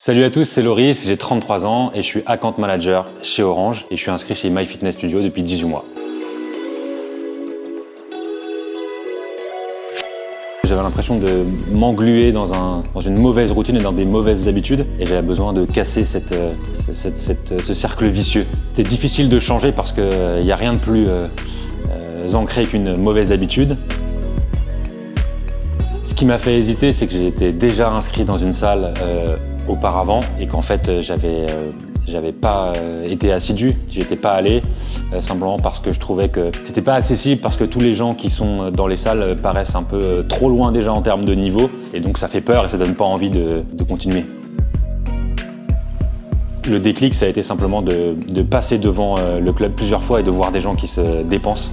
Salut à tous, c'est Loris, j'ai 33 ans et je suis account manager chez Orange et je suis inscrit chez MyFitnessStudio depuis 18 mois. J'avais l'impression de m'engluer dans une mauvaise routine et dans des mauvaises habitudes et j'avais besoin de casser ce cercle vicieux. C'est difficile de changer parce qu'il n'y a rien de plus ancré qu'une mauvaise habitude. Ce qui m'a fait hésiter, c'est que j'étais déjà inscrit dans une salle auparavant et qu'en fait j'avais pas été assidu, j'y étais pas allé simplement parce que je trouvais que c'était pas accessible, parce que tous les gens qui sont dans les salles paraissent un peu trop loin déjà en termes de niveau et donc ça fait peur et ça donne pas envie de continuer. Le déclic, ça a été simplement de passer devant le club plusieurs fois et de voir des gens qui se dépensent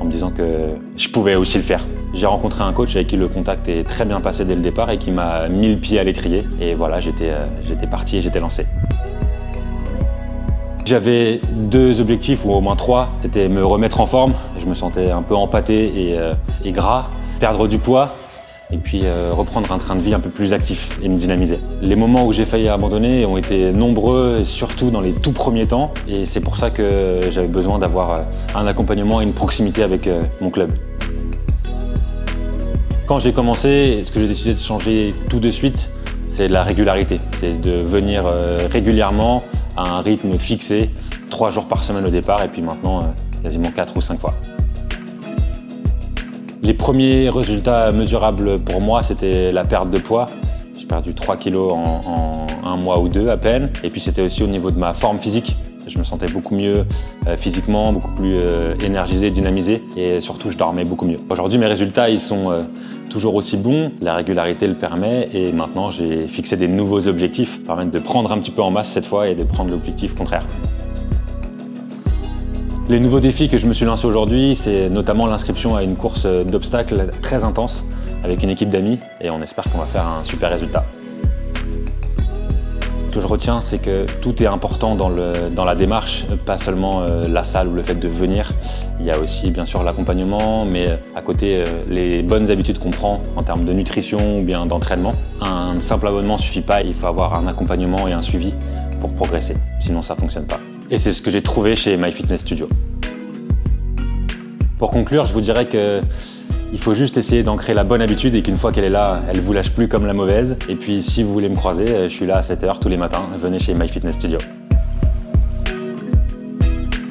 en me disant que je pouvais aussi le faire. J'ai rencontré un coach avec qui le contact est très bien passé dès le départ et qui m'a mis le pied à l'étrier. Et voilà, j'étais parti et j'étais lancé. J'avais deux objectifs, ou au moins trois. C'était me remettre en forme. Je me sentais un peu empâté et gras. Perdre du poids. Et puis reprendre un train de vie un peu plus actif et me dynamiser. Les moments où j'ai failli abandonner ont été nombreux, et surtout dans les tout premiers temps. Et c'est pour ça que j'avais besoin d'avoir un accompagnement et une proximité avec mon club. Quand j'ai commencé, ce que j'ai décidé de changer tout de suite, c'est la régularité. C'est de venir régulièrement à un rythme fixé, 3 jours par semaine au départ et puis maintenant quasiment 4 ou 5 fois. Les résultats mesurables pour moi, c'était la perte de poids. J'ai perdu 3 kilos en un mois ou deux à peine. Et puis c'était aussi au niveau de ma forme physique. Je me sentais beaucoup mieux physiquement, beaucoup plus énergisé, dynamisé et surtout je dormais beaucoup mieux. Aujourd'hui mes résultats ils sont toujours aussi bons, la régularité le permet et maintenant j'ai fixé des nouveaux objectifs qui permettent de prendre un petit peu en masse cette fois et de prendre l'objectif contraire. Les nouveaux défis que je me suis lancé aujourd'hui, c'est notamment l'inscription à une course d'obstacles très intense avec une équipe d'amis et on espère qu'on va faire un super résultat. Ce que je retiens, c'est que tout est important dans la démarche, pas seulement la salle ou le fait de venir. Il y a aussi bien sûr l'accompagnement, mais à côté les bonnes habitudes qu'on prend en termes de nutrition ou bien d'entraînement. Un simple abonnement ne suffit pas, il faut avoir un accompagnement et un suivi pour progresser, sinon ça ne fonctionne pas. Et c'est ce que j'ai trouvé chez MyFitnessStudio. Pour conclure, je vous dirais qu'il faut juste essayer d'ancrer la bonne habitude et qu'une fois qu'elle est là, elle ne vous lâche plus comme la mauvaise. Et puis si vous voulez me croiser, je suis là à 7 h tous les matins. Venez chez MyFitnessStudio.